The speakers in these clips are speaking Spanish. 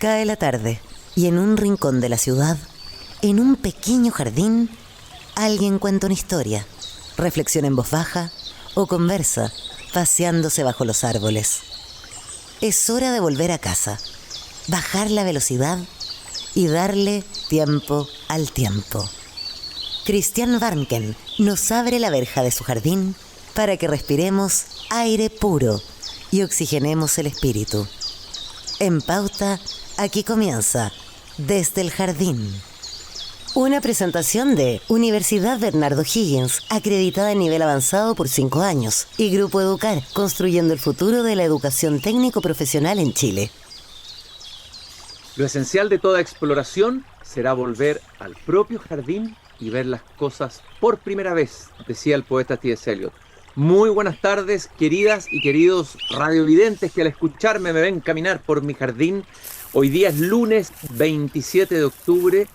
Cae la tarde y en un rincón de la ciudad, en un pequeño jardín, alguien cuenta una historia, reflexiona en voz baja o conversa, paseándose bajo los árboles. Es hora de volver a casa, bajar la velocidad y darle tiempo al tiempo. Christian Warnken nos abre la verja de su jardín para que respiremos aire puro y oxigenemos el espíritu. En Pauta, aquí comienza Desde el Jardín. Una presentación de Universidad Bernardo Higgins, acreditada en nivel avanzado por 5 años, y Grupo Educar, construyendo el futuro de la educación técnico-profesional en Chile. Lo esencial de toda exploración será volver al propio jardín y ver las cosas por primera vez, decía el poeta T.S. Eliot. Muy buenas tardes, queridas y queridos radiovidentes que al escucharme me ven caminar por mi jardín. Hoy día es lunes 27 de octubre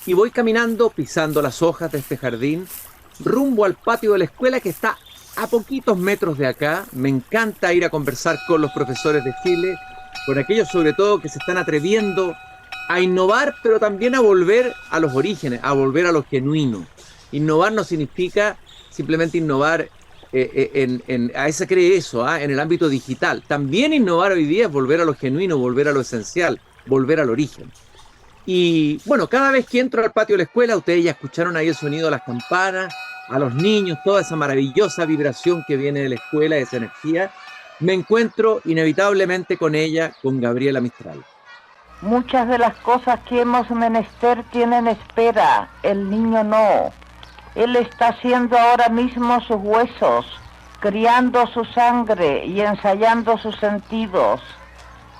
y voy caminando, pisando las hojas de este jardín, rumbo al patio de la escuela que está a poquitos metros de acá. Me encanta ir a conversar con los profesores de Chile, con aquellos sobre todo que se están atreviendo a innovar, pero también a volver a los orígenes, a volver a lo genuino. Innovar no significa simplemente innovar a veces cree eso, en el ámbito digital. También innovar hoy día es volver a lo genuino, volver a lo esencial, volver al origen. Y bueno, cada vez que entro al patio de la escuela, ustedes ya escucharon ahí el sonido de las campanas, a los niños, toda esa maravillosa vibración que viene de la escuela, esa energía. Me encuentro inevitablemente con ella, con Gabriela Mistral. Muchas de las cosas que hemos menester tienen espera, el niño no. Él está haciendo ahora mismo sus huesos, criando su sangre y ensayando sus sentidos.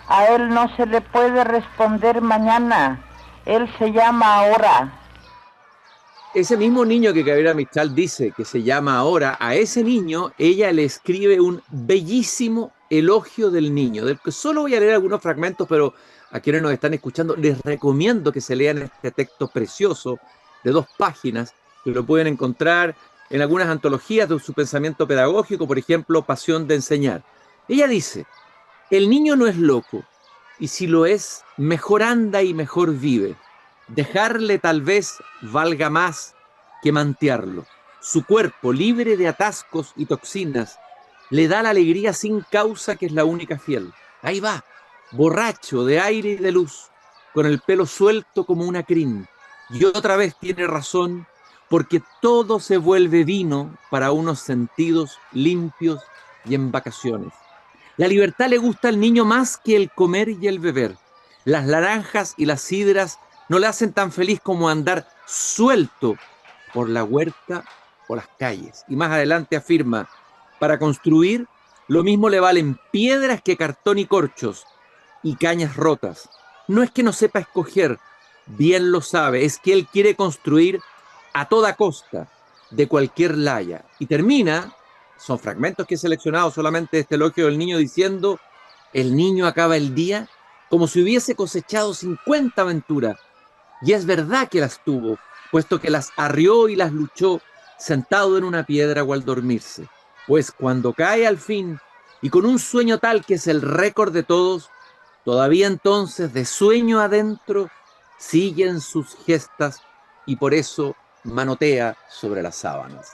A él no se le puede responder mañana, él se llama ahora. Ese mismo niño que Gabriela Mistral dice que se llama ahora, a ese niño ella le escribe un bellísimo elogio del niño, del que solo voy a leer algunos fragmentos, pero a quienes nos están escuchando les recomiendo que se lean este texto precioso de 2 páginas, que lo pueden encontrar en algunas antologías de su pensamiento pedagógico, por ejemplo, Pasión de Enseñar. Ella dice: el niño no es loco, y si lo es, mejor anda y mejor vive. Dejarle tal vez valga más que mantearlo. Su cuerpo, libre de atascos y toxinas, le da la alegría sin causa que es la única fiel. Ahí va, borracho de aire y de luz, con el pelo suelto como una crin. Y otra vez tiene razón, porque todo se vuelve vino para unos sentidos limpios y en vacaciones. La libertad le gusta al niño más que el comer y el beber. Las naranjas y las sidras no le hacen tan feliz como andar suelto por la huerta o las calles. Y más adelante afirma: para construir lo mismo le valen piedras que cartón y corchos y cañas rotas. No es que no sepa escoger, bien lo sabe, es que él quiere construir a toda costa, de cualquier laya. Y termina, son fragmentos que he seleccionado solamente de este elogio del niño, diciendo: el niño acaba el día como si hubiese cosechado 50 aventuras. Y es verdad que las tuvo, puesto que las arrió y las luchó sentado en una piedra o al dormirse. Pues cuando cae al fin, y con un sueño tal que es el récord de todos, todavía entonces de sueño adentro siguen sus gestas y por eso manotea sobre las sábanas.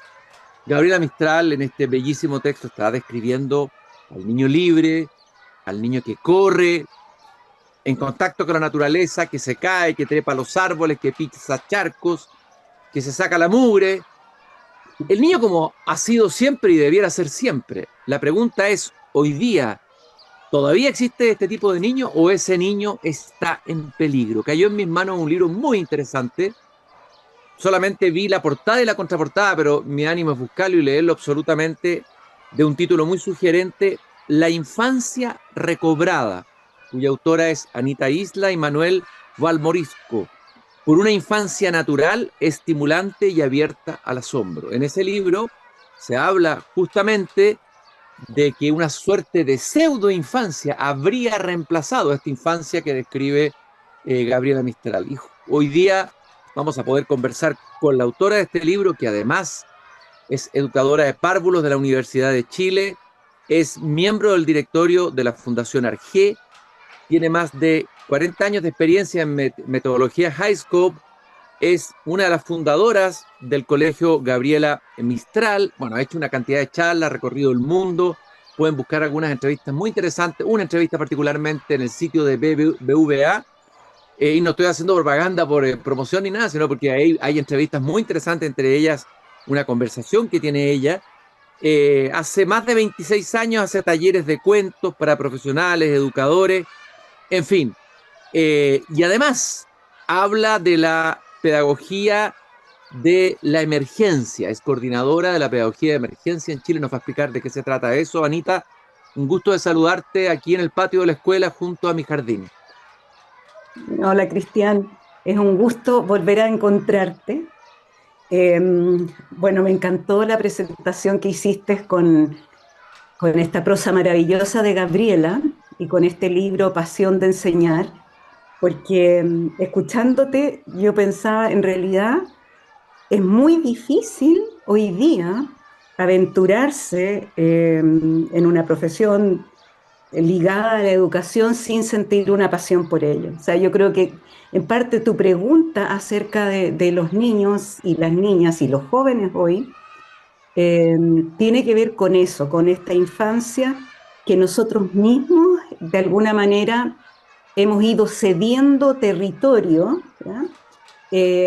Gabriela Mistral en este bellísimo texto está describiendo al niño libre, al niño que corre en contacto con la naturaleza, que se cae, que trepa los árboles, que pisa charcos, que se saca la mugre. El niño como ha sido siempre y debiera ser siempre. La pregunta es, hoy día, ¿todavía existe este tipo de niño o ese niño está en peligro? Cayó en mis manos un libro muy interesante. Solamente vi la portada y la contraportada, pero mi ánimo es buscarlo y leerlo absolutamente, de un título muy sugerente: La infancia recobrada, cuya autora es Anita Isla y Manuel Valmorisco, por una infancia natural, estimulante y abierta al asombro. En ese libro se habla justamente de que una suerte de pseudo-infancia habría reemplazado a esta infancia que describe Gabriela Mistral. Y hoy día vamos a poder conversar con la autora de este libro, que además es educadora de párvulos de la Universidad de Chile, es miembro del directorio de la Fundación Argé, tiene más de 40 años de experiencia en metodología HighScope, es una de las fundadoras del colegio Gabriela Mistral. Bueno, ha hecho una cantidad de charlas, ha recorrido el mundo. Pueden buscar algunas entrevistas muy interesantes, una entrevista particularmente en el sitio de BVA. Y no estoy haciendo propaganda por promoción ni nada, sino porque hay entrevistas muy interesantes, entre ellas una conversación que tiene ella. Hace más de 26 años hace talleres de cuentos para profesionales, educadores, en fin. Y además habla de la pedagogía de la emergencia, es coordinadora de la pedagogía de emergencia en Chile. Nos va a explicar de qué se trata eso. Anita, un gusto de saludarte aquí en el patio de la escuela junto a mi jardín. Hola Cristian, es un gusto volver a encontrarte. Eh, bueno, me encantó la presentación que hiciste con esta prosa maravillosa de Gabriela y con este libro Pasión de Enseñar, porque escuchándote yo pensaba, en realidad es muy difícil hoy día aventurarse en una profesión ligada a la educación sin sentir una pasión por ello. O sea, yo creo que en parte tu pregunta acerca de los niños y las niñas y los jóvenes hoy eh, tiene que ver con eso, con esta infancia que nosotros mismos de alguna manera hemos ido cediendo territorio, ¿ya?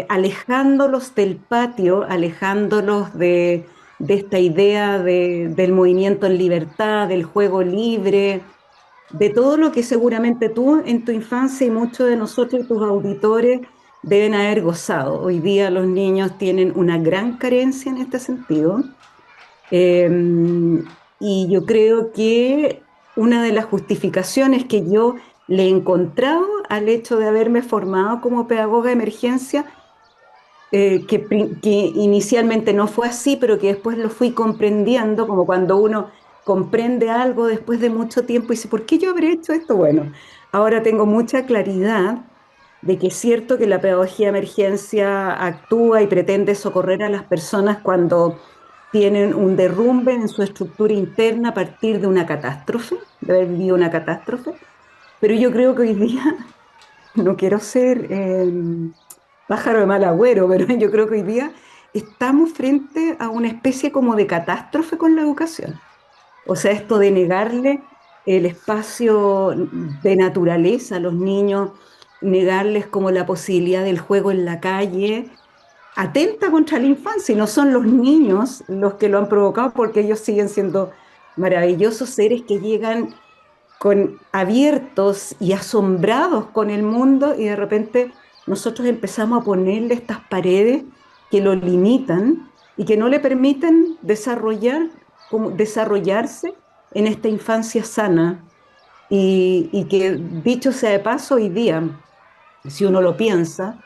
Alejándolos del patio, alejándolos de esta idea del movimiento en libertad, del juego libre, de todo lo que seguramente tú en tu infancia y muchos de nosotros y tus auditores deben haber gozado. Hoy día los niños tienen una gran carencia en este sentido. Eh, y yo creo que una de las justificaciones que yo le he encontrado al hecho de haberme formado como pedagoga de emergencia, que inicialmente no fue así, pero que después lo fui comprendiendo, como cuando uno comprende algo después de mucho tiempo y dice, ¿por qué yo habré hecho esto? Bueno, ahora tengo mucha claridad de que es cierto que la pedagogía de emergencia actúa y pretende socorrer a las personas cuando tienen un derrumbe en su estructura interna a partir de una catástrofe, de haber vivido una catástrofe, pero yo creo que hoy día, no quiero ser pájaro de mal agüero, pero yo creo que hoy día estamos frente a una especie como de catástrofe con la educación. O sea, esto de negarle el espacio de naturaleza a los niños, negarles como la posibilidad del juego en la calle, atenta contra la infancia, y no son los niños los que lo han provocado, porque ellos siguen siendo maravillosos seres que llegan con abiertos y asombrados con el mundo, y de repente nosotros empezamos a ponerle estas paredes que lo limitan y que no le permiten desarrollarse en esta infancia sana. Y que, dicho sea de paso, hoy día, si uno lo piensa,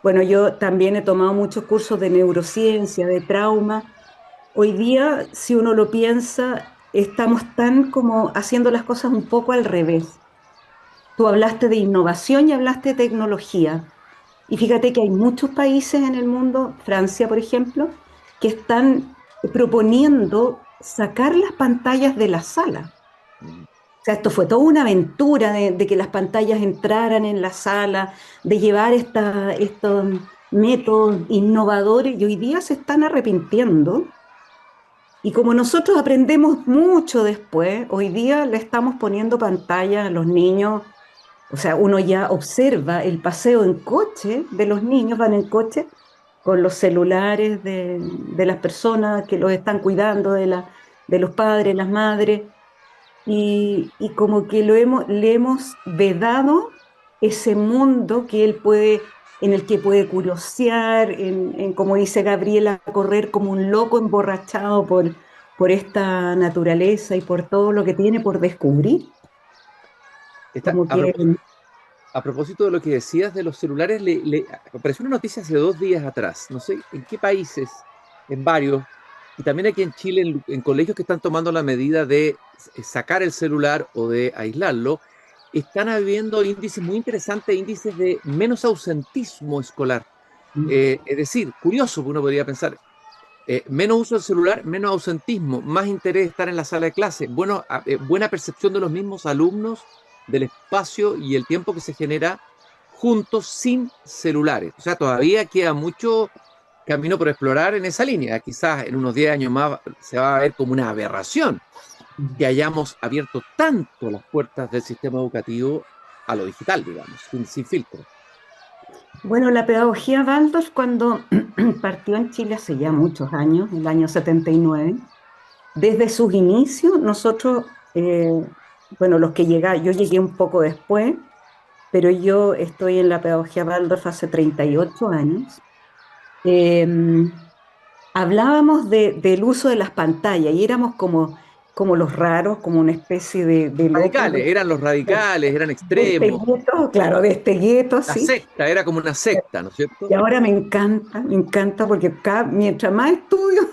bueno, yo también he tomado muchos cursos de neurociencia, de trauma. Hoy día, si uno lo piensa, estamos tan como haciendo las cosas un poco al revés. Tú hablaste de innovación y hablaste de tecnología. Y fíjate que hay muchos países en el mundo, Francia, por ejemplo, que están proponiendo sacar las pantallas de la sala. O sea, esto fue toda una aventura de que las pantallas entraran en la sala, de llevar estos métodos innovadores, y hoy día se están arrepintiendo. Y como nosotros aprendemos mucho después, hoy día le estamos poniendo pantalla a los niños. O sea, uno ya observa el paseo en coche de los niños, van en coche con los celulares de las personas que los están cuidando, de los padres, las madres, y como que le hemos vedado ese mundo que él puede, en el que puede curiosear, como dice Gabriela, correr como un loco emborrachado por esta naturaleza y por todo lo que tiene por descubrir. Está, Como que a propósito de lo que decías de los celulares, le apareció una noticia hace 2 días atrás, no sé en qué países, en varios, y también aquí en Chile, en colegios que están tomando la medida de sacar el celular o de aislarlo, están habiendo índices muy interesantes, índices de menos ausentismo escolar. Es decir, curioso, porque uno podría pensar, menos uso del celular, menos ausentismo, más interés de estar en la sala de clase, buena percepción de los mismos alumnos del espacio y el tiempo que se genera juntos sin celulares. O sea, todavía queda mucho camino por explorar en esa línea. Quizás en unos 10 años más se va a ver como una aberración que hayamos abierto tanto las puertas del sistema educativo a lo digital, digamos, sin filtro. Bueno, la pedagogía Waldorf cuando partió en Chile hace ya muchos años, el año 79, desde sus inicios nosotros, bueno, los que llegaron, yo llegué un poco después, pero yo estoy en la pedagogía Waldorf hace 38 años. eh, Hablábamos del uso de las pantallas y éramos como los raros, como una especie de locos, Radicales, eran los radicales, eran de este extremos. gueto, claro, de este gueto, La sí. secta, era como una secta, ¿no es cierto? Y ahora me encanta porque mientras más estudio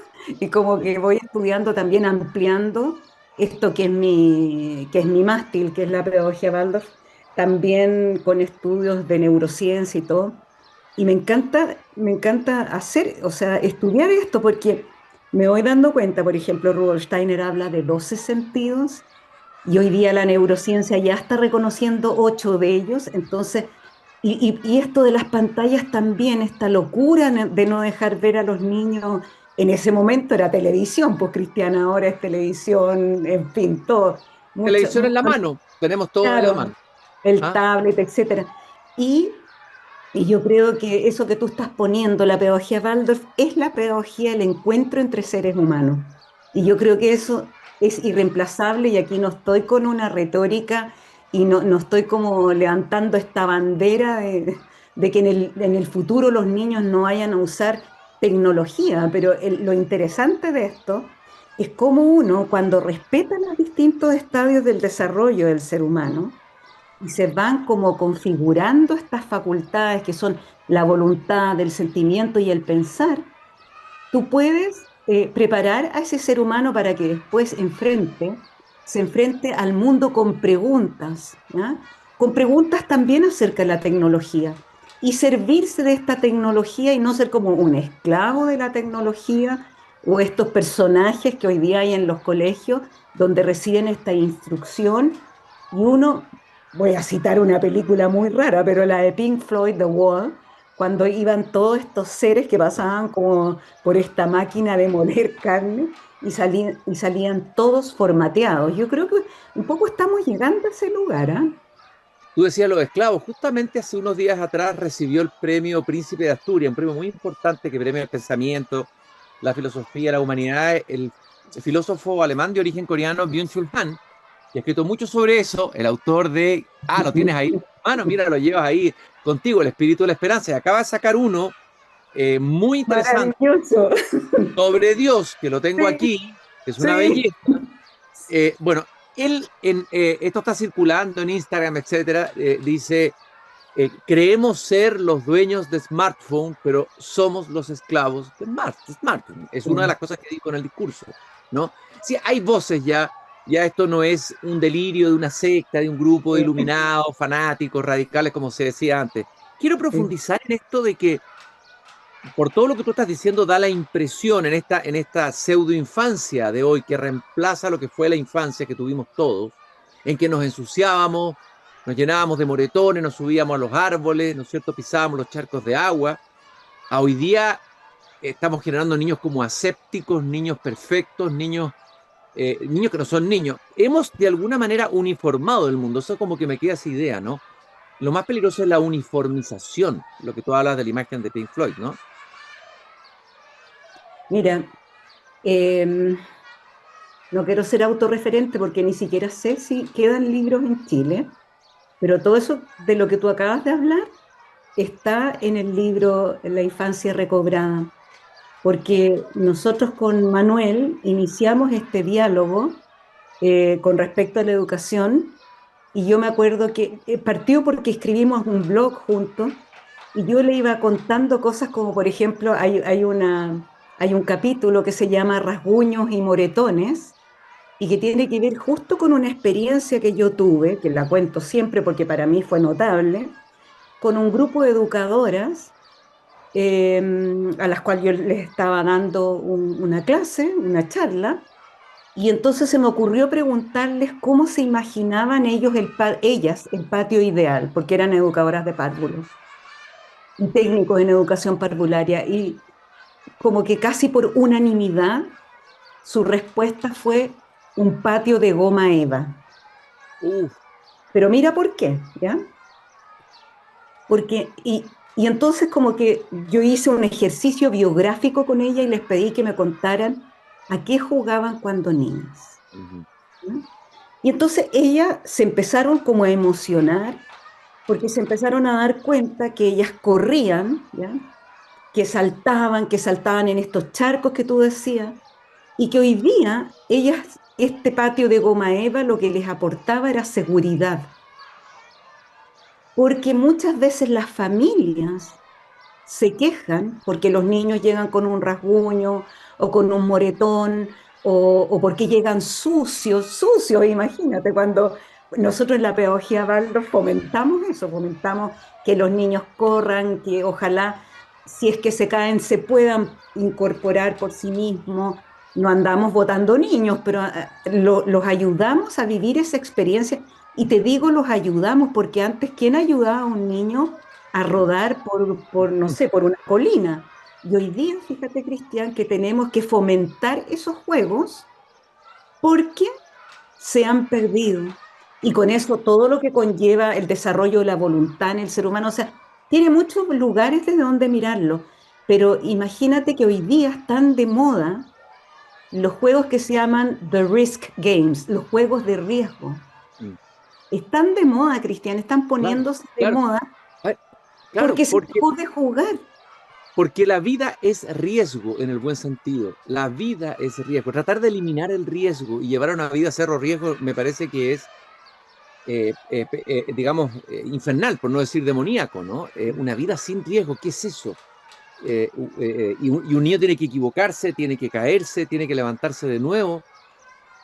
y como que voy estudiando también ampliando esto que es mi mástil, que es la pedagogía Waldorf, también con estudios de neurociencia y todo. Y me encanta hacer, o sea, estudiar esto porque me voy dando cuenta, por ejemplo, Rudolf Steiner habla de 12 sentidos y hoy día la neurociencia ya está reconociendo 8 de ellos, entonces, y esto de las pantallas también, esta locura de no dejar ver a los niños, en ese momento era televisión, pues Cristiana ahora es televisión, en fin, todo, mucho, Televisión en la mano, tenemos todo en la claro, mano. el ¿Ah? tablet, etcétera. Y y yo creo que eso que tú estás poniendo, la pedagogía Waldorf, es la pedagogía del encuentro entre seres humanos. Y yo creo que eso es irreemplazable y aquí no estoy con una retórica y no estoy como levantando esta bandera de que en el futuro los niños no vayan a usar tecnología, pero lo interesante de esto es cómo uno, cuando respeta los distintos estadios del desarrollo del ser humano, y se van como configurando estas facultades que son la voluntad, el sentimiento y el pensar, tú puedes preparar a ese ser humano para que después se enfrente al mundo con preguntas, ¿ya? Con preguntas también acerca de la tecnología y servirse de esta tecnología y no ser como un esclavo de la tecnología o estos personajes que hoy día hay en los colegios donde reciben esta instrucción y uno, voy a citar una película muy rara, pero la de Pink Floyd, The Wall, cuando iban todos estos seres que pasaban como por esta máquina de moler carne y salían todos formateados. Yo creo que un poco estamos llegando a ese lugar, ¿ah? Tú decías los esclavos, justamente hace unos días atrás recibió el premio Príncipe de Asturias, un premio muy importante que premia el pensamiento, la filosofía, la humanidad, el filósofo alemán de origen coreano Byung-Chul Han, que ha escrito mucho sobre eso, el autor de, lo tienes ahí, mano, mira, lo llevas ahí contigo, El espíritu de la esperanza, y acaba de sacar uno muy interesante Maravilloso. sobre Dios, que lo tengo Sí, aquí, que es una sí. belleza. Bueno, esto está circulando en Instagram, etcétera, dice, creemos ser los dueños de smartphone, pero somos los esclavos de smartphone. Es una de las cosas que digo en el discurso, ¿no? Sí, hay voces ya esto no es un delirio de una secta, de un grupo de iluminados, fanáticos, radicales, como se decía antes. Quiero Sí. profundizar en esto de que por todo lo que tú estás diciendo, da la impresión en esta pseudoinfancia de hoy que reemplaza lo que fue la infancia que tuvimos todos, en que nos ensuciábamos, nos llenábamos de moretones, nos subíamos a los árboles, ¿no es cierto? Pisábamos los charcos de agua. A hoy día estamos generando niños como asépticos, niños perfectos, niños que no son niños. Hemos de alguna manera uniformado el mundo. Eso como que me queda esa idea, ¿no? Lo más peligroso es la uniformización, lo que tú hablas de la imagen de Pink Floyd, ¿no? Mira, eh, no quiero ser autorreferente porque ni siquiera sé si quedan libros en Chile, pero todo eso de lo que tú acabas de hablar está en el libro La infancia recobrada, porque nosotros con Manuel iniciamos este diálogo con respecto a la educación y yo me acuerdo que partió porque escribimos un blog juntos y yo le iba contando cosas como, por ejemplo, hay un capítulo que se llama Rasguños y Moretones y que tiene que ver justo con una experiencia que yo tuve, que la cuento siempre porque para mí fue notable, con un grupo de educadoras a las cuales yo les estaba dando una clase, una charla, Y entonces se me ocurrió preguntarles cómo se imaginaban ellas el patio ideal, porque eran educadoras de párvulos y técnicos en educación parvularia. Y como que casi por unanimidad, su respuesta fue un patio de goma eva. Uf, Pero mira por qué, ¿ya? Porque, y entonces como que yo hice un ejercicio biográfico con ella y les pedí que me contaran a qué jugaban cuando niñas. ujú. ¿Ya? Y entonces ellas se empezaron como a emocionar porque se empezaron a dar cuenta que ellas corrían, ¿ya? Que saltaban en estos charcos que tú decías, y que hoy día ellas, este patio de goma eva, lo que les aportaba era seguridad, porque muchas veces las familias se quejan porque los niños llegan con un rasguño o con un moretón o porque llegan sucios, sucios, imagínate, cuando nosotros en la pedagogía Waldorf fomentamos eso, fomentamos que los niños corran, que ojalá si es que se caen se puedan incorporar por sí mismos, no andamos botando niños, pero los ayudamos a vivir esa experiencia. Y te digo, los ayudamos porque antes, ¿quién ayudaba a un niño a rodar no sé, por una colina? Y hoy día, fíjate, Cristian, que tenemos que fomentar esos juegos porque se han perdido. Y con eso todo lo que conlleva el desarrollo de la voluntad en el ser humano, o sea, tiene muchos lugares desde donde mirarlo. Pero imagínate que hoy día están de moda los juegos que se llaman The Risk Games, los juegos de riesgo. Mm. Están de moda, Cristian, están Claro, poniéndose de claro, moda ay, claro, porque se dejó de jugar. porque la vida es riesgo en el buen sentido. La vida es riesgo. Tratar de eliminar el riesgo y llevar a una vida cero riesgo me parece que es, digamos, infernal, por no decir demoníaco, ¿no? Una vida sin riesgo, ¿qué es eso? Y un niño tiene que equivocarse, tiene que caerse, tiene que levantarse de nuevo.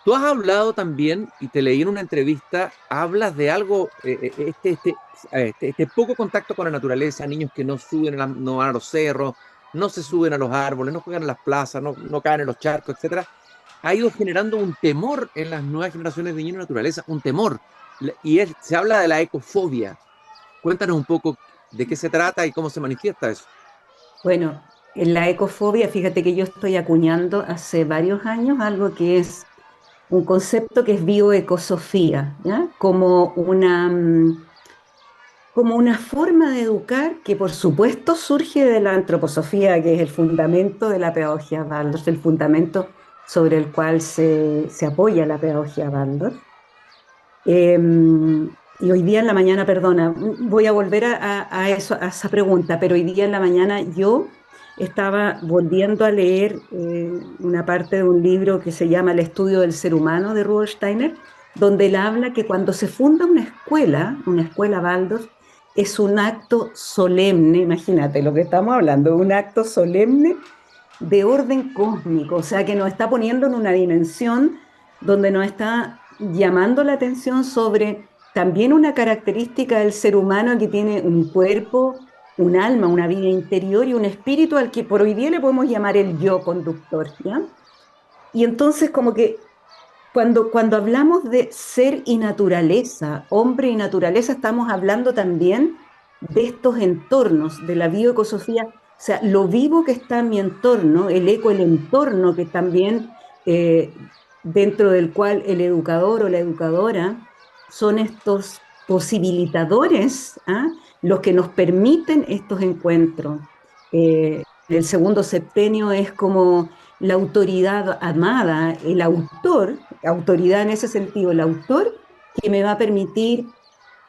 Tú has hablado también, y te leí en una entrevista, hablas de algo, este poco contacto con la naturaleza, niños que no suben, no van a los cerros, no se suben a los árboles, no juegan en las plazas, no caen en los charcos, etcétera, ha ido generando un temor en las nuevas generaciones de niños de naturaleza, un temor. Se habla de la ecofobia. Cuéntanos un poco de qué se trata y cómo se manifiesta eso. Bueno, en la ecofobia, fíjate que yo estoy acuñando hace varios años algo que es un concepto que es bioecosofía, ¿ya? Como una forma de educar que por supuesto surge de la antroposofía, que es el fundamento de la pedagogía Waldorf, el fundamento sobre el cual se apoya la pedagogía Waldorf. Eh, y hoy día en la mañana, perdona, voy a volver a eso, a esa pregunta, pero hoy día en la mañana yo estaba volviendo a leer una parte de un libro que se llama El estudio del ser humano de Rudolf Steiner, donde él habla que cuando se funda una escuela Waldorf, es un acto solemne, imagínate lo que estamos hablando, un acto solemne de orden cósmico, o sea que nos está poniendo en una dimensión donde nos está llamando la atención sobre también una característica del ser humano que tiene un cuerpo, un alma, una vida interior y un espíritu al que por hoy día le podemos llamar el yo conductor, ¿ya? Y entonces como que cuando hablamos de ser y naturaleza, hombre y naturaleza, estamos hablando también de estos entornos, de la bioecosofía, o sea, lo vivo que está en mi entorno, el eco, el entorno que también eh, dentro del cual el educador o la educadora son estos posibilitadores, ¿ah? Los que nos permiten estos encuentros. El segundo septenio es como la autoridad amada, el autor, autoridad en ese sentido, el autor que me va a permitir,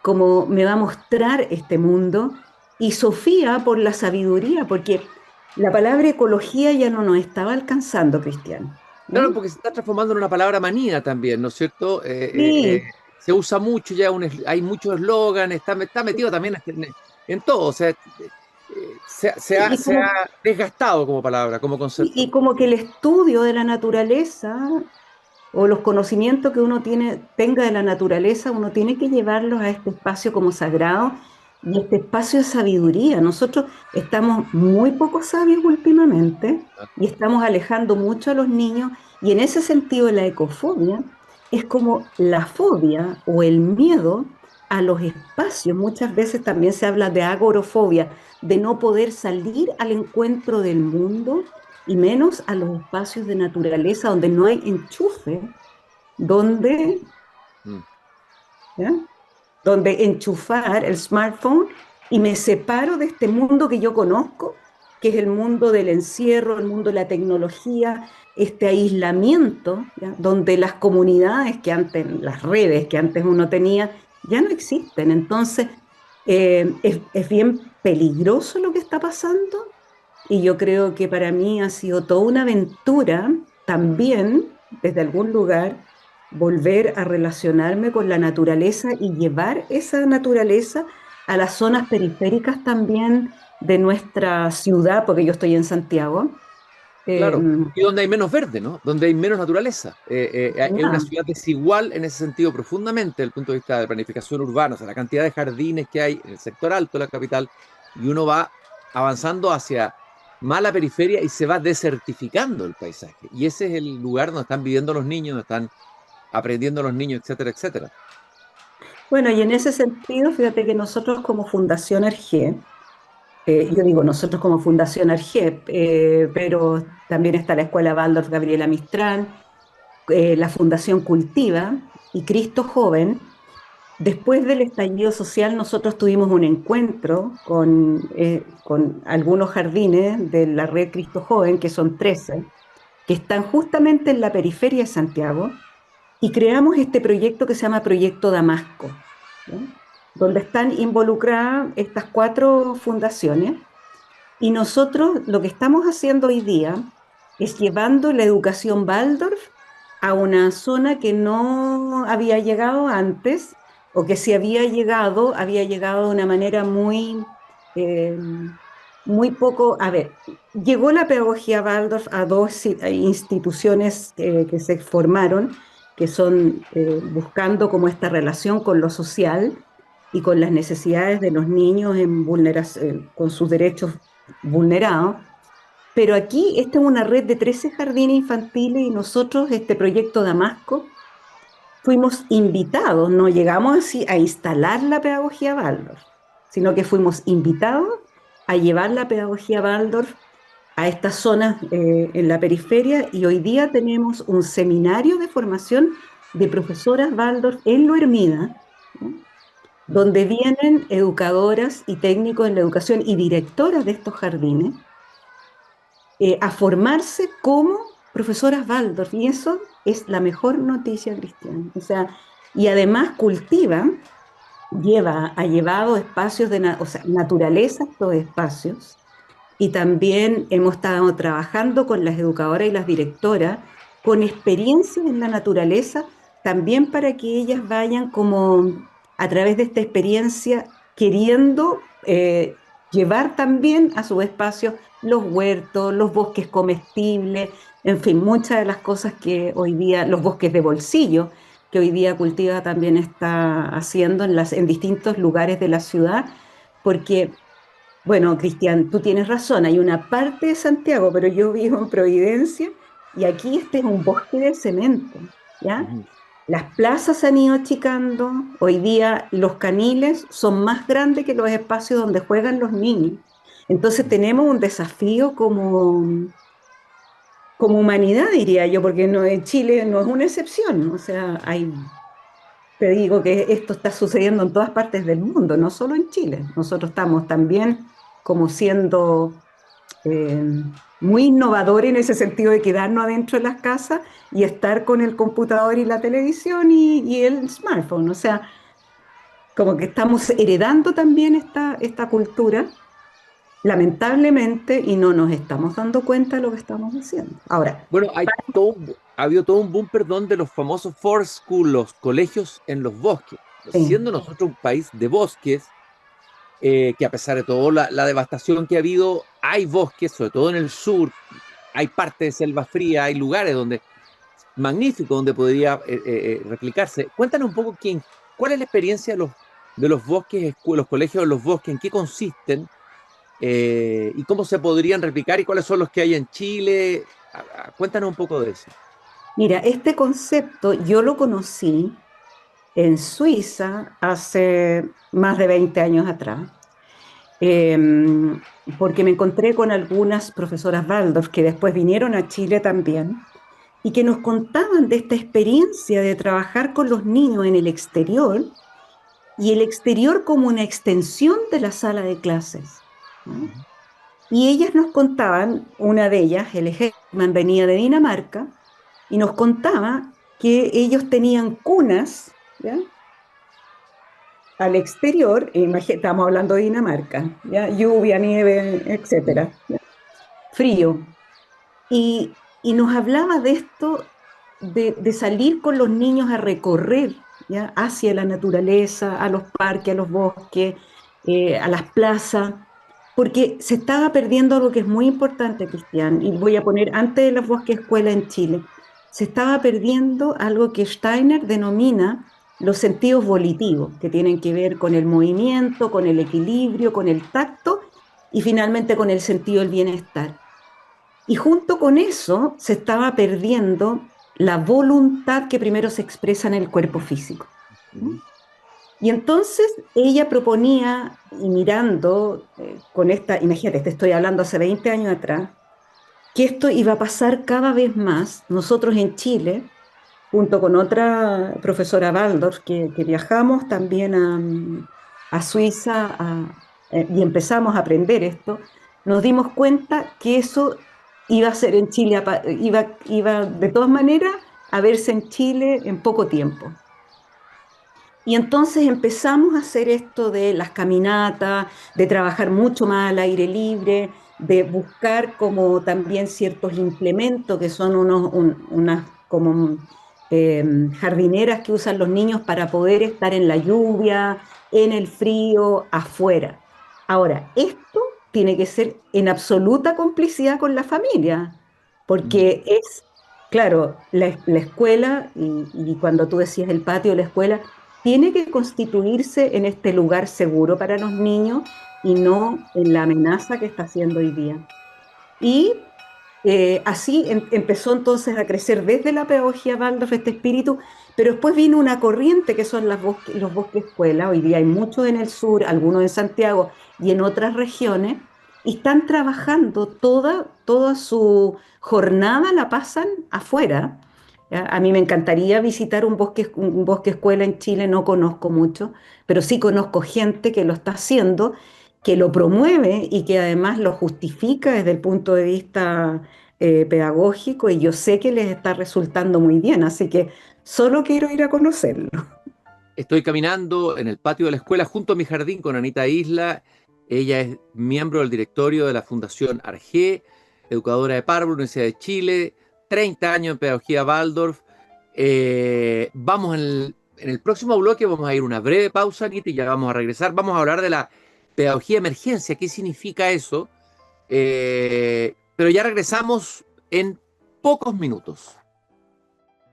como me va a mostrar este mundo, y Sofía por la sabiduría, porque la palabra ecología ya no nos estaba alcanzando, Cristian, Claro, ¿no? porque se está transformando en una palabra manía también, ¿no es cierto? Sí, Se usa mucho ya, hay muchos eslóganes, está metido también en todo, o sea, y se ha como, desgastado como palabra, como concepto. y como que el estudio de la naturaleza o los conocimientos que uno tenga de la naturaleza, uno tiene que llevarlos a este espacio como sagrado y este espacio de sabiduría. Nosotros estamos muy poco sabios últimamente y estamos alejando mucho a los niños, y en ese sentido la ecofobia es como la fobia o el miedo a los espacios. Muchas veces también se habla de agorofobia, de no poder salir al encuentro del mundo y menos a los espacios de naturaleza donde no hay enchufe, donde, Mm. ¿ya? Donde enchufar el smartphone y me separo de este mundo que yo conozco, que es el mundo del encierro, el mundo de la tecnología, este aislamiento, ¿ya? Donde las comunidades que antes, las redes que antes uno tenía, ya no existen. Entonces, es bien peligroso lo que está pasando, y yo creo que para mí ha sido toda una aventura también, desde algún lugar, volver a relacionarme con la naturaleza y llevar esa naturaleza a las zonas periféricas también de nuestra ciudad, porque yo estoy en Santiago. Eh, Claro, y donde hay menos verde, ¿no? Donde hay menos naturaleza. Es una nada. ciudad desigual en ese sentido profundamente desde el punto de vista de planificación urbana, o sea, la cantidad de jardines que hay en el sector alto de la capital, y uno va avanzando hacia más la periferia y se va desertificando el paisaje. Y ese es el lugar donde están viviendo los niños, donde están aprendiendo los niños, etcétera, etcétera. Bueno, y en ese sentido, fíjate que nosotros como Fundación Arge, yo digo nosotros como Fundación Arge, pero también está la Escuela Waldorf Gabriela Mistral, la Fundación Cultiva y Cristo Joven. Después del estallido social, nosotros tuvimos un encuentro con algunos jardines de la red Cristo Joven, que son 13, que están justamente en la periferia de Santiago, y creamos este proyecto que se llama Proyecto Damasco, ¿ya? Donde están involucradas estas 4 fundaciones, y nosotros lo que estamos haciendo hoy día es llevando la educación Waldorf a una zona que no había llegado antes, o que si había llegado de una manera eh, muy poco. A ver, llegó la pedagogía Waldorf a 2 instituciones que se formaron, que son buscando como esta relación con lo social y con las necesidades de los niños con sus derechos vulnerados. Pero aquí esta es una red de 13 jardines infantiles, y nosotros, este proyecto Damasco, fuimos invitados, no llegamos así a instalar la pedagogía Waldorf, sino que fuimos invitados a llevar la pedagogía Waldorf a estas zonas en la periferia, y hoy día tenemos un seminario de formación de profesoras Waldorf en Lo Hermida, ¿no? Donde vienen educadoras y técnicos en la educación y directoras de estos jardines a formarse como profesoras Waldorf, y eso es la mejor noticia, Cristian. O sea, y además ha llevado espacios o sea, naturaleza a estos espacios, y también hemos estado trabajando con las educadoras y las directoras con experiencias en la naturaleza, también para que ellas vayan como a través de esta experiencia queriendo llevar también a sus espacios los huertos, los bosques comestibles, en fin, muchas de las cosas que hoy día, los bosques de bolsillo, que hoy día Cultiva también está haciendo en distintos lugares de la ciudad, porque bueno, Cristian, tú tienes razón, hay una parte de Santiago, pero yo vivo en Providencia, y aquí este es un bosque de cemento, ¿ya? Ujú. Las plazas se han ido achicando, hoy día los caniles son más grandes que los espacios donde juegan los niños. Entonces tenemos un desafío como humanidad, diría yo, porque Chile no es una excepción, o sea, te digo que esto está sucediendo en todas partes del mundo, no solo en Chile. Nosotros estamos también como siendo eh, muy innovadores en ese sentido de quedarnos adentro de las casas y estar con el computador y la televisión y el smartphone. O sea, como que estamos heredando también esta cultura, lamentablemente, y no nos estamos dando cuenta de lo que estamos haciendo. Ahora, Bueno, ha habido todo un boom, perdón, de los famosos forest school, los colegios en los bosques. sí. Siendo nosotros un país de bosques, que a pesar de todo la devastación que ha habido, hay bosques, sobre todo en el sur, hay partes de selva fría, hay lugares donde magnífico donde podría replicarse. Cuéntanos un poco cuál es la experiencia de los de los bosques, los colegios de los bosques, en qué consisten y cómo se podrían replicar y cuáles son los que hay en Chile. Cuéntanos un poco de eso. Mira, este concepto yo lo conocí en Suiza hace más de 20 años atrás, eh, porque me encontré con algunas profesoras Waldorf que después vinieron a Chile también y que nos contaban de esta experiencia de trabajar con los niños en el exterior y el exterior como una extensión de la sala de clases, ¿no? Y ellas nos contaban, una de ellas, el Herman, venía de Dinamarca y nos contaba que ellos tenían cunas, ¿ya?, al exterior, estamos hablando de Dinamarca, ¿ya?, lluvia, nieve, etcétera, ¿ya?, frío. Y nos hablaba de esto, de salir con los niños a recorrer, ¿ya?, hacia la naturaleza, a los parques, a los bosques, a las plazas, porque se estaba perdiendo algo que es muy importante, Cristian, y voy a poner antes de los bosques escuela en Chile, se estaba perdiendo algo que Steiner denomina los sentidos volitivos, que tienen que ver con el movimiento, con el equilibrio, con el tacto y finalmente con el sentido del bienestar. Y junto con eso se estaba perdiendo la voluntad que primero se expresa en el cuerpo físico, ¿no? Y entonces ella proponía, y mirando con esta, imagínate, te estoy hablando hace 20 años atrás, que esto iba a pasar cada vez más. Nosotros en Chile, junto con otra profesora Waldorf, que viajamos también a Suiza y empezamos a aprender esto, nos dimos cuenta que eso iba a ser en Chile, iba de todas maneras a verse en Chile en poco tiempo. Y entonces empezamos a hacer esto de las caminatas, de trabajar mucho más al aire libre, de buscar como también ciertos implementos que son unas como jardineras que usan los niños para poder estar en la lluvia, en el frío, afuera. Ahora, esto tiene que ser en absoluta complicidad con la familia, porque es, claro, la escuela, y cuando tú decías el patio de la escuela, tiene que constituirse en este lugar seguro para los niños y no en la amenaza que está haciendo hoy día. Y así empezó entonces a crecer desde la pedagogía Waldorf este espíritu, pero después vino una corriente que son los bosques escuela. Hoy día hay muchos en el sur, algunos en Santiago y en otras regiones, y están trabajando toda su jornada la pasan afuera. ¿Ya? A mí me encantaría visitar un bosque escuela en Chile, no conozco mucho, pero sí conozco gente que lo está haciendo, que lo promueve y que además lo justifica desde el punto de vista pedagógico, y yo sé que les está resultando muy bien, así que solo quiero ir a conocerlo. Estoy caminando en el patio de la escuela junto a mi jardín con Anita Isla. Ella es miembro del directorio de la Fundación Argé, educadora de párvulos, Universidad de Chile, 30 años en pedagogía Waldorf. Vamos en el próximo bloque, vamos a ir una breve pausa, Anita, y ya vamos a regresar. Vamos a hablar de la pedagogía de emergencia, qué significa eso. Pero ya regresamos en pocos minutos.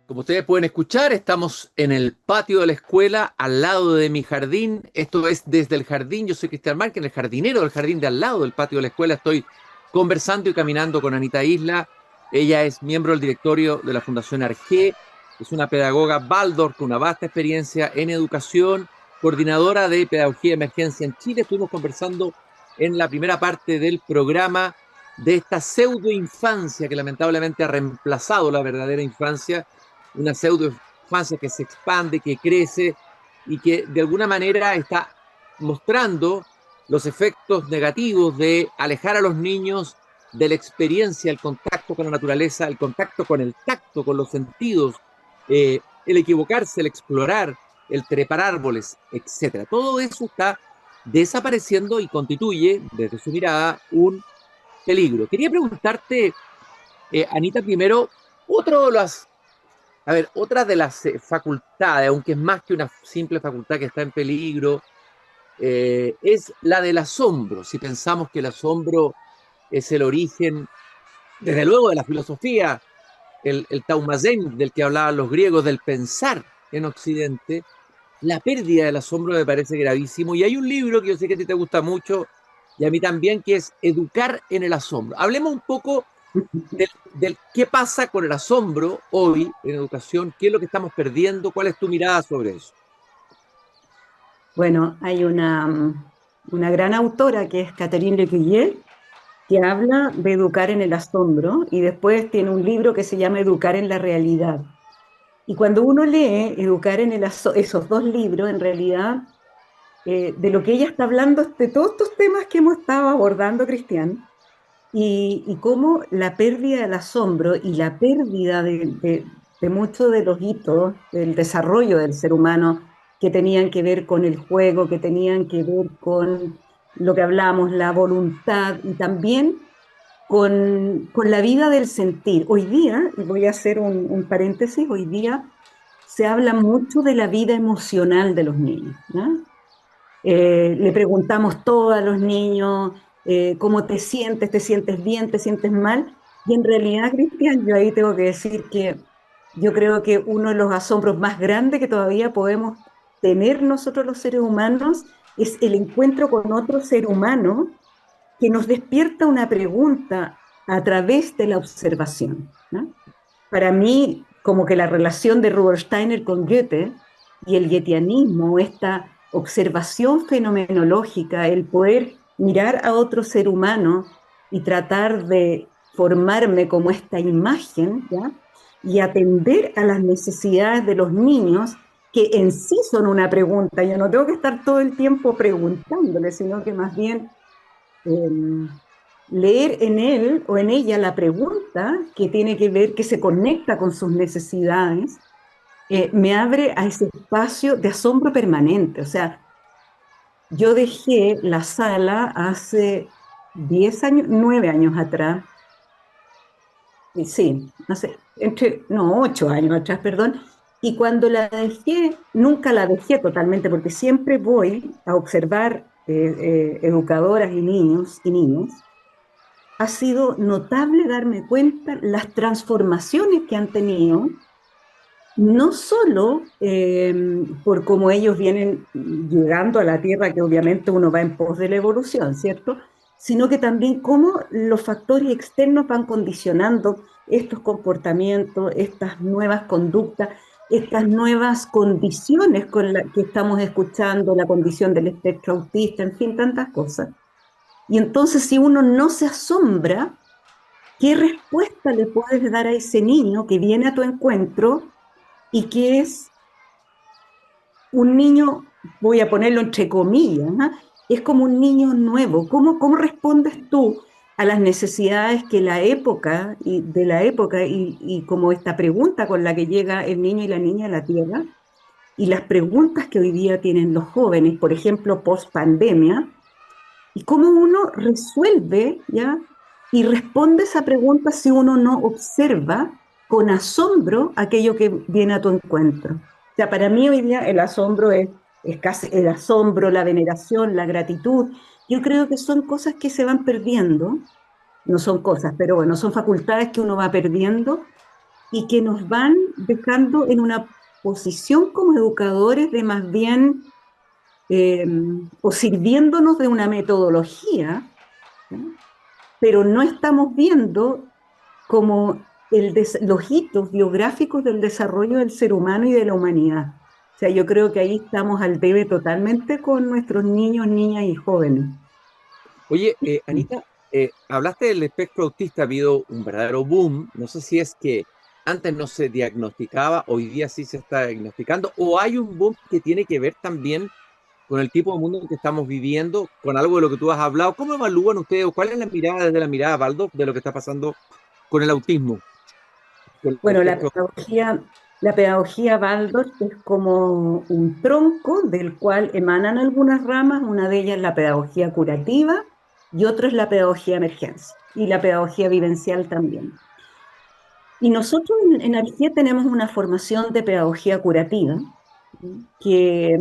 Como ustedes pueden escuchar, estamos en el patio de la escuela, al lado de mi jardín. Esto es Desde el Jardín. Yo soy Cristian Márquez, el jardinero del jardín de al lado del patio de la escuela. Estoy conversando y caminando con Anita Isla. Ella es miembro del directorio de la Fundación Argé. Es una pedagoga Waldorf con una vasta experiencia en educación, coordinadora de pedagogía de emergencia en Chile. Estuvimos conversando en la primera parte del programa de esta pseudoinfancia que lamentablemente ha reemplazado la verdadera infancia. Una pseudoinfancia que se expande, que crece y que de alguna manera está mostrando los efectos negativos de alejar a los niños de la experiencia, el contacto con la naturaleza, el contacto con el tacto, con los sentidos, el equivocarse, el explorar, el trepar árboles, etc. Todo eso está desapareciendo y constituye, desde su mirada, un peligro. Quería preguntarte, Anita, primero, otra de las facultades, aunque es más que una simple facultad que está en peligro, es la del asombro. Si pensamos que el asombro es el origen, desde luego, de la filosofía, el taumazen del que hablaban los griegos, del pensar en Occidente, la pérdida del asombro me parece gravísimo. Y hay un libro que yo sé que a ti te gusta mucho y a mí también, que es Educar en el asombro. Hablemos un poco del qué pasa con el asombro hoy en educación, qué es lo que estamos perdiendo, cuál es tu mirada sobre eso. Bueno, hay una gran autora que es Catherine Lecuyer, que habla de educar en el asombro y después tiene un libro que se llama Educar en la realidad. Y cuando uno lee Educar en el esos dos libros, en realidad, de lo que ella está hablando es de todos estos temas que hemos estado abordando, Cristian, y cómo la pérdida del asombro y la pérdida de muchos de los hitos del desarrollo del ser humano que tenían que ver con el juego, que tenían que ver con lo que hablamos, la voluntad y también con la vida del sentir. Hoy día, y voy a hacer un paréntesis, hoy día se habla mucho de la vida emocional de los niños, ¿no? Le preguntamos todo a los niños, cómo te sientes bien, te sientes mal, y en realidad, Cristian, yo ahí tengo que decir que yo creo que uno de los asombros más grandes que todavía podemos tener nosotros los seres humanos es el encuentro con otro ser humano que nos despierta una pregunta a través de la observación, ¿no? Para mí, como que la relación de Rudolf Steiner con Goethe y el goetheanismo, esta observación fenomenológica, el poder mirar a otro ser humano y tratar de formarme como esta imagen, ¿ya? Y atender a las necesidades de los niños, que en sí son una pregunta. Yo no tengo que estar todo el tiempo preguntándole, sino que más bien eh, leer en él o en ella la pregunta que tiene que ver, que se conecta con sus necesidades, me abre a ese espacio de asombro permanente. O sea, yo dejé la sala hace 10 años, 9 años atrás, sí, no, 8 años atrás, perdón, y cuando la dejé, nunca la dejé totalmente, porque siempre voy a observar educadoras y niños y niños. Ha sido notable darme cuenta las transformaciones que han tenido, no solo por cómo ellos vienen llegando a la Tierra, que obviamente uno va en pos de la evolución, ¿cierto? Sino que también cómo los factores externos van condicionando estos comportamientos, estas nuevas conductas, estas nuevas condiciones con las que estamos escuchando, la condición del espectro autista, en fin, tantas cosas. Y entonces, si uno no se asombra, ¿qué respuesta le puedes dar a ese niño que viene a tu encuentro y que es un niño, voy a ponerlo entre comillas, ¿no? Es como un niño nuevo? ¿Cómo respondes tú a las necesidades que la época y como esta pregunta con la que llega el niño y la niña a la Tierra y las preguntas que hoy día tienen los jóvenes, por ejemplo, post pandemia? ¿Y cómo uno resuelve, ya, y responde esa pregunta si uno no observa con asombro aquello que viene a tu encuentro? O sea, para mí hoy día el asombro es casi el asombro, la veneración, la gratitud. Yo creo que son cosas que se van perdiendo, no son cosas, pero bueno, son facultades que uno va perdiendo y que nos van dejando en una posición como educadores de más bien eh, o sirviéndonos de una metodología, ¿no? Pero no estamos viendo como los hitos biográficos del desarrollo del ser humano y de la humanidad. O sea, yo creo que ahí estamos al debe totalmente con nuestros niños, niñas y jóvenes. Oye, Anita, hablaste del espectro autista, ha habido un verdadero boom. No sé si es que antes no se diagnosticaba, hoy día sí se está diagnosticando, o hay un boom que tiene que ver también con el tipo de mundo en que estamos viviendo, con algo de lo que tú has hablado. ¿Cómo evalúan ustedes, o cuál es la mirada desde la mirada, Baldo, de lo que está pasando con el autismo? Con el Bueno, espectro. la pedagogía Waldorf es como un tronco del cual emanan algunas ramas, una de ellas es la pedagogía curativa y otra es la pedagogía emergencia y la pedagogía vivencial también. Y nosotros en Argía tenemos una formación de pedagogía curativa que,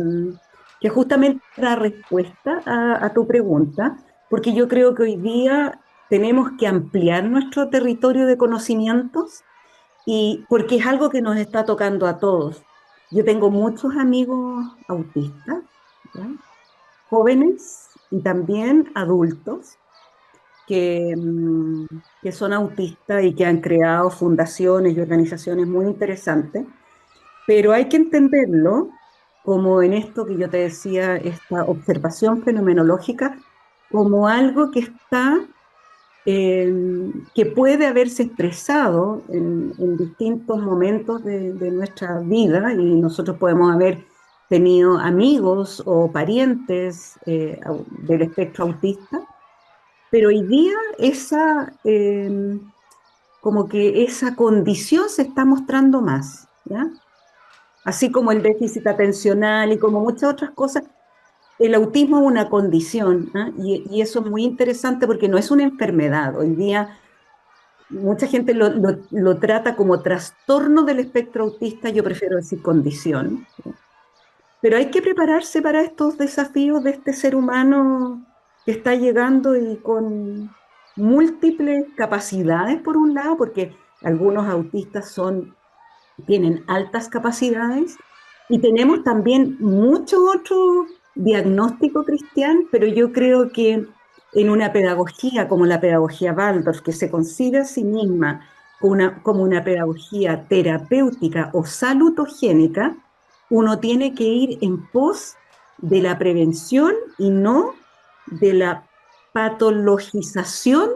que justamente da respuesta a tu pregunta, porque yo creo que hoy día tenemos que ampliar nuestro territorio de conocimientos y porque es algo que nos está tocando a todos. Yo tengo muchos amigos autistas, ¿ya? Jóvenes y también adultos que son autistas y que han creado fundaciones y organizaciones muy interesantes, pero hay que entenderlo como en esto que yo te decía, esta observación fenomenológica, como algo que está, que puede haberse expresado en distintos momentos de nuestra vida y nosotros podemos haber tenido amigos o parientes del espectro autista, pero hoy día como que esa condición se está mostrando más, ¿ya? Así como el déficit atencional y como muchas otras cosas, el autismo es una condición, ¿ah? Y eso es muy interesante porque no es una enfermedad. Hoy día mucha gente lo trata como trastorno del espectro autista, yo prefiero decir condición. Pero hay que prepararse para estos desafíos de este ser humano que está llegando y con múltiples capacidades, por un lado, porque algunos autistas tienen altas capacidades y tenemos también mucho otro diagnóstico cristiano, pero yo creo que en una pedagogía como la pedagogía Waldorf, que se considera a sí misma como una pedagogía terapéutica o salutogénica, uno tiene que ir en pos de la prevención y no de la patologización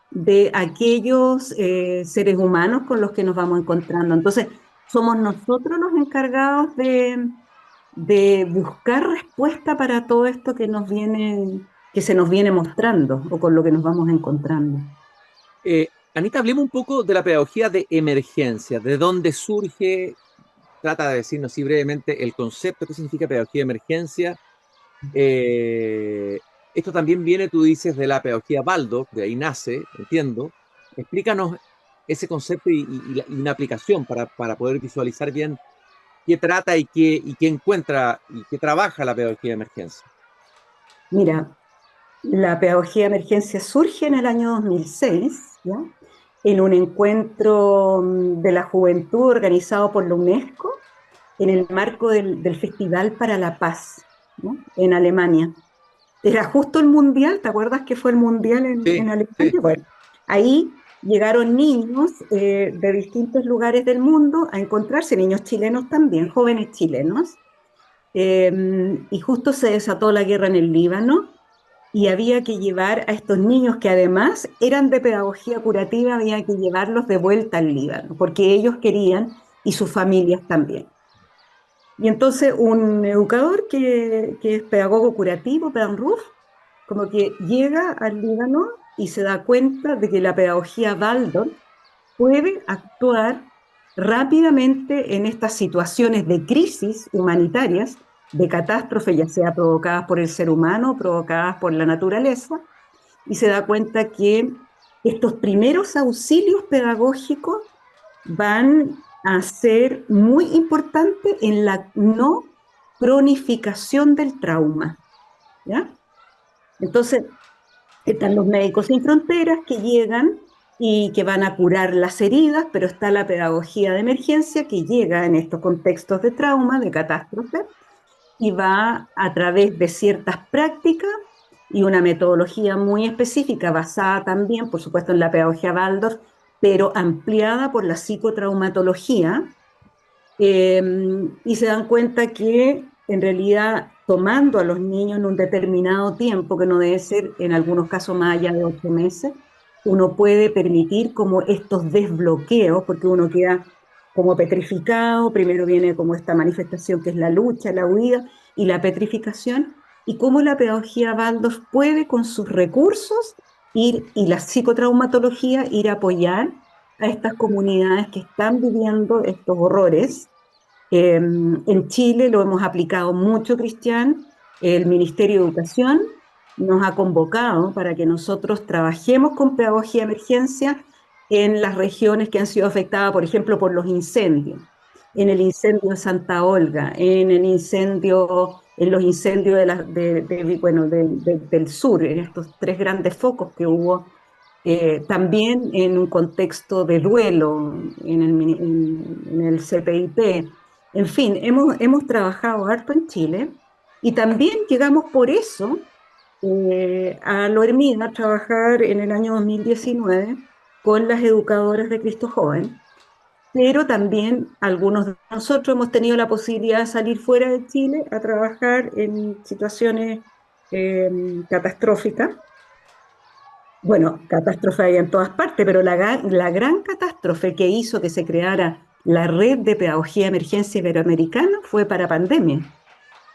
de aquellos seres humanos con los que nos vamos encontrando. Entonces, somos nosotros los encargados de buscar respuesta para todo esto que se nos viene mostrando o con lo que nos vamos encontrando. Anita, hablemos un poco de la pedagogía de emergencia, de dónde surge, trata de decirnos así brevemente el concepto, qué significa pedagogía de emergencia. Esto también viene, tú dices, de la pedagogía Waldorf, de ahí nace, entiendo. Explícanos ese concepto y una aplicación para poder visualizar bien qué trata y qué encuentra y qué trabaja la pedagogía de emergencia. Mira, la pedagogía de emergencia surge en el año 2006, ¿ya? En un encuentro de la juventud organizado por la UNESCO en el marco del Festival para la Paz, ¿no? En Alemania. Era justo el Mundial, ¿te acuerdas que fue el Mundial Sí, en Alemania? sí. Bueno, ahí llegaron niños de distintos lugares del mundo a encontrarse, niños chilenos también, jóvenes chilenos, y justo se desató la guerra en el Líbano y había que llevar a estos niños que además eran de pedagogía curativa, había que llevarlos de vuelta al Líbano, porque ellos querían y sus familias también. Y entonces un educador que es pedagogo curativo, Pedan Ruf, como que llega al Líbano y se da cuenta de que la pedagogía Waldorf puede actuar rápidamente en estas situaciones de crisis humanitarias, de catástrofe, ya sea provocadas por el ser humano, provocadas por la naturaleza, y se da cuenta que estos primeros auxilios pedagógicos van a ser muy importantes en la no cronificación del trauma, ¿ya? Entonces, están los médicos sin fronteras que llegan y que van a curar las heridas, pero está la pedagogía de emergencia que llega en estos contextos de trauma, de catástrofe, y va a través de ciertas prácticas y una metodología muy específica, basada también, por supuesto, en la pedagogía Waldorf, pero ampliada por la psicotraumatología, y se dan cuenta que en realidad tomando a los niños en un determinado tiempo, que no debe ser en algunos casos más allá de 8 meses, uno puede permitir como estos desbloqueos, porque uno queda como petrificado, primero viene como esta manifestación que es la lucha, la huida y la petrificación, y cómo la pedagogía Waldorf puede con sus recursos ir, y la psicotraumatología ir a apoyar a estas comunidades que están viviendo estos horrores. En Chile lo hemos aplicado mucho, Cristian. El Ministerio de Educación nos ha convocado para que nosotros trabajemos con pedagogía de emergencia en las regiones que han sido afectadas, por ejemplo, por los incendios. En el incendio de Santa Olga, en los incendios del sur, en estos 3 grandes focos que hubo, también en un contexto de duelo en el CPIP, En fin, hemos trabajado harto en Chile y también llegamos por eso a Lo Hermida a trabajar en el año 2019 con las educadoras de Cristo Joven, pero también algunos de nosotros hemos tenido la posibilidad de salir fuera de Chile a trabajar en situaciones catastróficas. Bueno, catástrofe hay en todas partes, pero la gran catástrofe que hizo que se creara la red de pedagogía de emergencia iberoamericana fue para pandemia,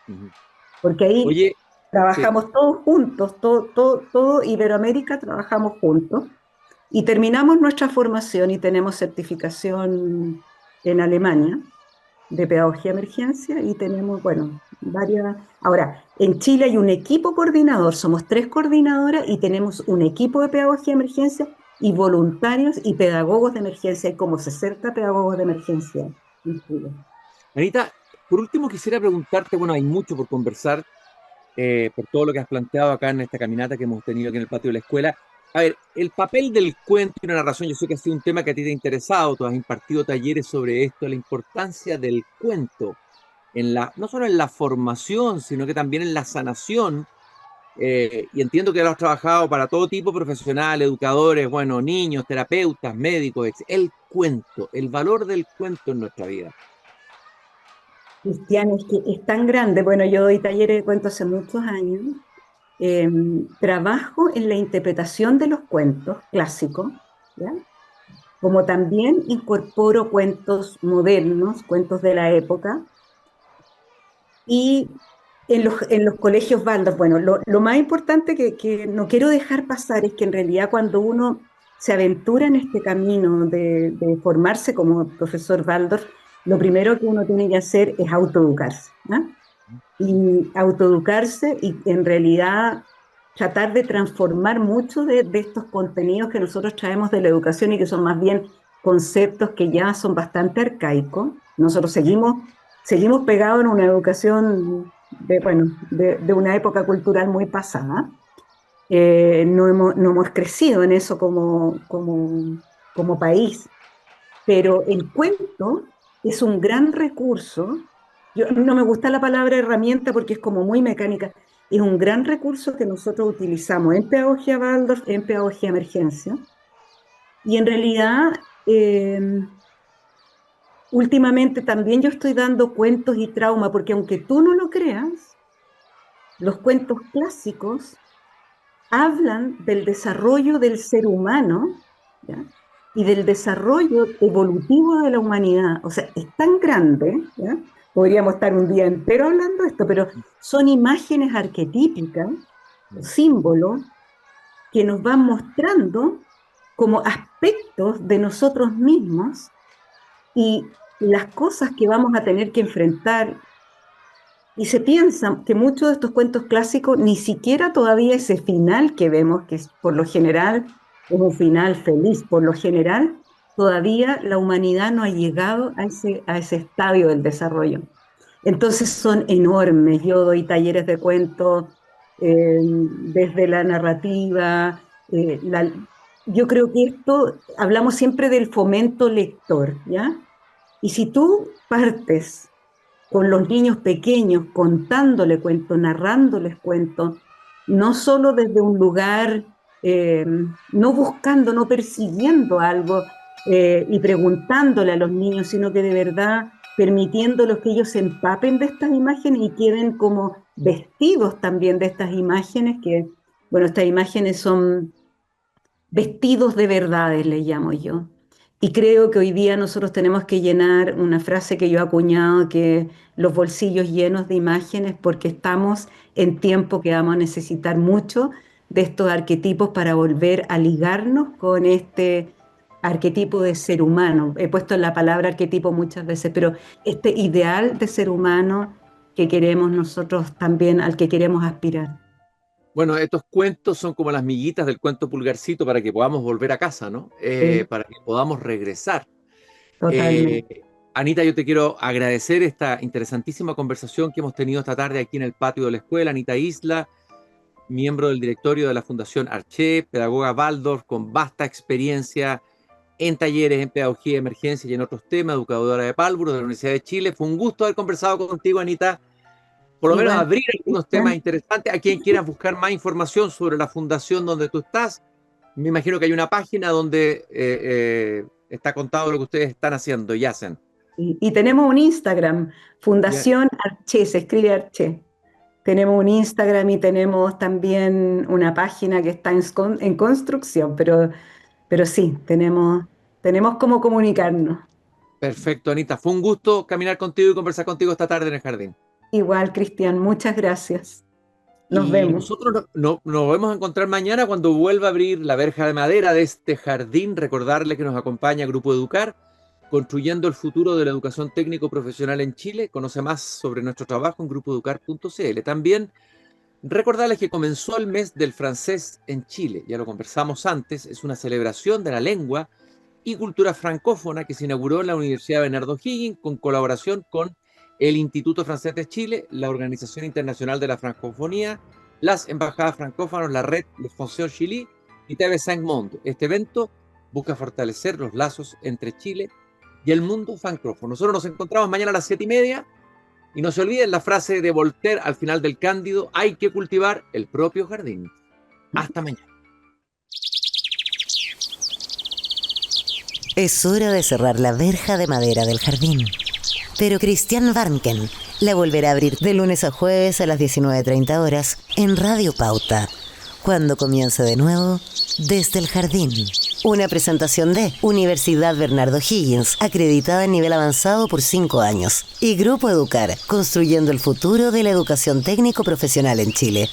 Ujú. porque ahí Oye, sí. trabajamos todos juntos, todo Iberoamérica trabajamos juntos y terminamos nuestra formación y tenemos certificación en Alemania de pedagogía de emergencia y tenemos, bueno, varias... Ahora, en Chile hay un equipo coordinador, somos 3 coordinadoras y tenemos un equipo de pedagogía de emergencia y voluntarios y pedagogos de emergencia. Hay como 60 pedagogos de emergencia en Chile. Anita, por último quisiera preguntarte, bueno, hay mucho por conversar, por todo lo que has planteado acá en esta caminata que hemos tenido aquí en el patio de la escuela. A ver, el papel del cuento y la narración, yo sé que ha sido un tema que a ti te ha interesado, tú has impartido talleres sobre esto, la importancia del cuento, no solo en la formación, sino que también en la sanación. Y entiendo que lo has trabajado para todo tipo profesional, educadores, bueno, niños, terapeutas, médicos, el cuento, el valor del cuento en nuestra vida. Cristian, es que es tan grande. Bueno, yo doy talleres de cuento hace muchos años. Eh, Trabajo en la interpretación de los cuentos clásicos, ¿ya? Como también incorporo cuentos modernos, cuentos de la época, y en los colegios Waldorf, bueno, lo más importante que no quiero dejar pasar es que en realidad cuando uno se aventura en este camino de formarse como profesor Waldorf, lo primero que uno tiene que hacer es autoeducarse, ¿no? Y autoeducarse y en realidad tratar de transformar muchos de estos contenidos que nosotros traemos de la educación y que son más bien conceptos que ya son bastante arcaicos. Nosotros seguimos pegados en una educación bueno, de una época cultural muy pasada. No hemos crecido en eso como país, pero el cuento es un gran recurso. Yo, no me gusta la palabra herramienta porque es como muy mecánica. Es un gran recurso que nosotros utilizamos en pedagogía Waldorf, en pedagogía emergencia. Y en realidad, eh, últimamente también yo estoy dando cuentos y trauma, porque aunque tú no lo creas, los cuentos clásicos hablan del desarrollo del ser humano, ¿ya? Y del desarrollo evolutivo de la humanidad. O sea, es tan grande, ¿ya? Podríamos estar un día entero hablando de esto, pero son imágenes arquetípicas, o símbolos, que nos van mostrando como aspectos de nosotros mismos y las cosas que vamos a tener que enfrentar. Y se piensa que muchos de estos cuentos clásicos ni siquiera todavía ese final que vemos, que es, por lo general es un final feliz, por lo general todavía la humanidad no ha llegado a ese estadio del desarrollo. Entonces son enormes. Yo doy talleres de cuentos desde la narrativa. Yo creo que esto, hablamos siempre del fomento lector, ¿ya? Y si tú partes con los niños pequeños, contándole cuentos, narrándoles cuentos, no solo desde un lugar, no buscando, no persiguiendo algo y preguntándole a los niños, sino que de verdad permitiéndolos que ellos se empapen de estas imágenes y queden como vestidos también de estas imágenes, que, bueno, estas imágenes son vestidos de verdades, le llamo yo. Y creo que hoy día nosotros tenemos que llenar una frase que yo he acuñado, que los bolsillos llenos de imágenes, porque estamos en tiempo que vamos a necesitar mucho de estos arquetipos para volver a ligarnos con este arquetipo de ser humano. He puesto la palabra arquetipo muchas veces, pero este ideal de ser humano que queremos nosotros también, al que queremos aspirar. Bueno, estos cuentos son como las miguitas del cuento Pulgarcito para que podamos volver a casa, ¿no? Sí, Para que podamos regresar. Eh, totalmente. Anita, yo te quiero agradecer esta interesantísima conversación que hemos tenido esta tarde aquí en el patio de la escuela. Anita Isla, miembro del directorio de la Fundación Arché, pedagoga Waldorf con vasta experiencia en talleres, en pedagogía de emergencia y en otros temas, educadora de párvulos de la Universidad de Chile. Fue un gusto haber conversado contigo, Anita. Por lo menos Igual, abrir algunos temas interesantes. A quien quieras buscar más información sobre la fundación donde tú estás, me imagino que hay una página donde está contado lo que ustedes están haciendo y hacen. y tenemos un Instagram, Fundación Arché, se escribe Arché. Tenemos un Instagram y tenemos también una página que está en construcción, pero sí, tenemos cómo comunicarnos. Perfecto, Anita. Fue un gusto caminar contigo y conversar contigo esta tarde en el jardín. Igual, Cristian, muchas gracias. Nos Y vemos. nosotros nos vamos a encontrar mañana cuando vuelva a abrir la verja de madera de este jardín. Recordarle que nos acompaña Grupo Educar, construyendo el futuro de la educación técnico-profesional en Chile. Conoce más sobre nuestro trabajo en grupoeducar.cl. También recordarles que comenzó el mes del francés en Chile. Ya lo conversamos antes. Es una celebración de la lengua y cultura francófona que se inauguró en la Universidad Bernardo Higgins con colaboración con el Instituto Francés de Chile, la Organización Internacional de la Francofonía, las Embajadas Francófonas, la Red Le Français Chili y TV5 Monde. Este evento busca fortalecer los lazos entre Chile y el mundo francófono. Nosotros nos encontramos mañana a las 7:30 y no se olviden la frase de Voltaire al final del Cándido: hay que cultivar el propio jardín. Hasta mañana. Es hora de cerrar la verja de madera del jardín. Pero Christian Warnken la volverá a abrir de lunes a jueves a las 19:30 horas en Radio Pauta, cuando comience de nuevo Desde el Jardín. Una presentación de Universidad Bernardo Higgins, acreditada en nivel avanzado por 5 años, y Grupo Educar, construyendo el futuro de la educación técnico-profesional en Chile.